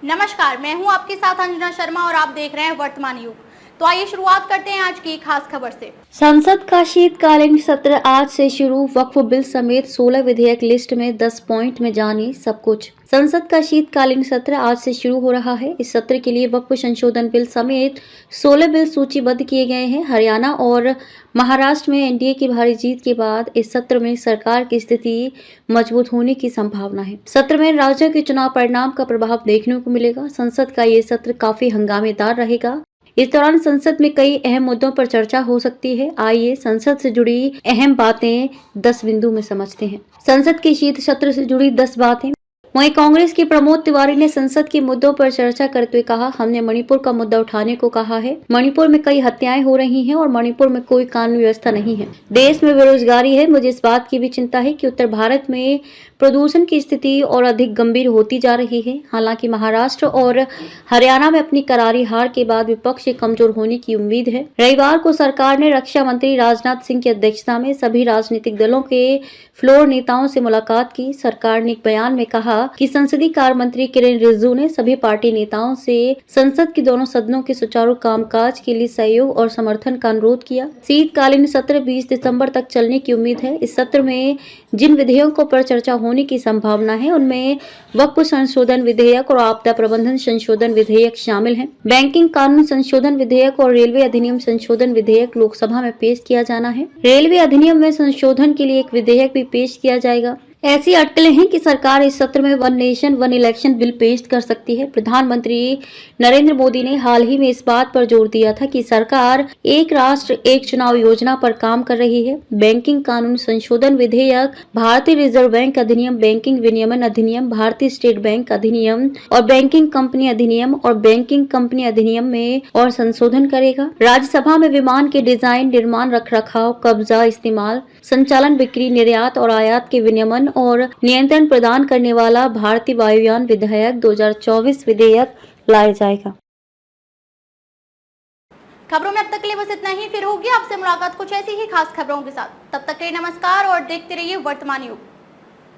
नमस्कार, मैं हूं आपके साथ अंजना शर्मा और आप देख रहे हैं वर्तमान युग। तो आइए शुरुआत करते हैं आज की खास खबर से। संसद का शीतकालीन सत्र आज से शुरू। वक्फ बिल समेत 16 विधेयक लिस्ट में 10 पॉइंट में जानिए सब कुछ। संसद का शीतकालीन सत्र आज से शुरू हो रहा है। इस सत्र के लिए वक्फ संशोधन बिल समेत 16 बिल सूचीबद्ध किए गए हैं। हरियाणा और महाराष्ट्र में एनडीए की भारी जीत के बाद इस सत्र में सरकार की स्थिति मजबूत होने की संभावना है। सत्र में राज्यों के चुनाव परिणाम का प्रभाव देखने को मिलेगा। संसद का ये सत्र काफी हंगामेदार रहेगा। इस दौरान संसद में कई अहम मुद्दों पर चर्चा हो सकती है। आइए संसद से जुड़ी अहम बातें 10 बिंदु में समझते हैं। संसद के शीत सत्र से जुड़ी 10 बातें। वहीं कांग्रेस के प्रमोद तिवारी ने संसद के मुद्दों पर चर्चा करते हुए कहा, हमने मणिपुर का मुद्दा उठाने को कहा है। मणिपुर में कई हत्याएं हो रही हैं और मणिपुर में कोई कानून व्यवस्था नहीं है। देश में बेरोजगारी है। मुझे इस बात की भी चिंता है कि उत्तर भारत में प्रदूषण की स्थिति और अधिक गंभीर होती जा रही है। हालांकि महाराष्ट्र और हरियाणा में अपनी करारी हार के बाद विपक्ष के कमजोर होने की उम्मीद है। रविवार को सरकार ने रक्षा मंत्री राजनाथ सिंह की अध्यक्षता में सभी राजनीतिक दलों के फ्लोर नेताओं से मुलाकात की। सरकार ने एक बयान में कहा कि संसदीय कार्य मंत्री किरेन रिजिजू ने सभी पार्टी नेताओं से संसद के दोनों सदनों के सुचारू कामकाज के लिए सहयोग और समर्थन का अनुरोध किया। शीतकालीन सत्र 20 दिसंबर तक चलने की उम्मीद है। इस सत्र में जिन विधेयकों पर चर्चा होने की संभावना है उनमें वक्फ संशोधन विधेयक और आपदा प्रबंधन संशोधन विधेयक शामिल हैं। बैंकिंग कानून संशोधन विधेयक और रेलवे अधिनियम संशोधन विधेयक लोकसभा में पेश किया जाना है। रेलवे अधिनियम में संशोधन के लिए एक विधेयक भी पेश किया जाएगा। ऐसी अटकलें हैं कि सरकार इस सत्र में one nation one election bill पेश कर सकती है। प्रधानमंत्री नरेंद्र मोदी ने हाल ही में इस बात पर जोर दिया था कि सरकार एक राष्ट्र एक चुनाव योजना पर काम कर रही है। बैंकिंग कानून संशोधन विधेयक, भारतीय रिजर्व बैंक अधिनियम, बैंकिंग विनियमन अधिनियम, भारतीय स्टेट बैंक अधिनियम और बैंकिंग कंपनी अधिनियम में और संशोधन करेगा। राज्यसभा में विमान के डिजाइन, निर्माण, रखरखाव, कब्जा, इस्तेमाल, संचालन, बिक्री, निर्यात और आयात के विनियमन और नियंत्रण प्रदान करने वाला भारतीय वायुयान विधेयक 2024 विधेयक लाया जाएगा। खबरों में अब तक के लिए बस इतना ही। फिर होगी आपसे मुलाकात कुछ ऐसी ही खास खबरों के साथ। तब तक के लिए नमस्कार और देखते रहिए वर्तमान युग।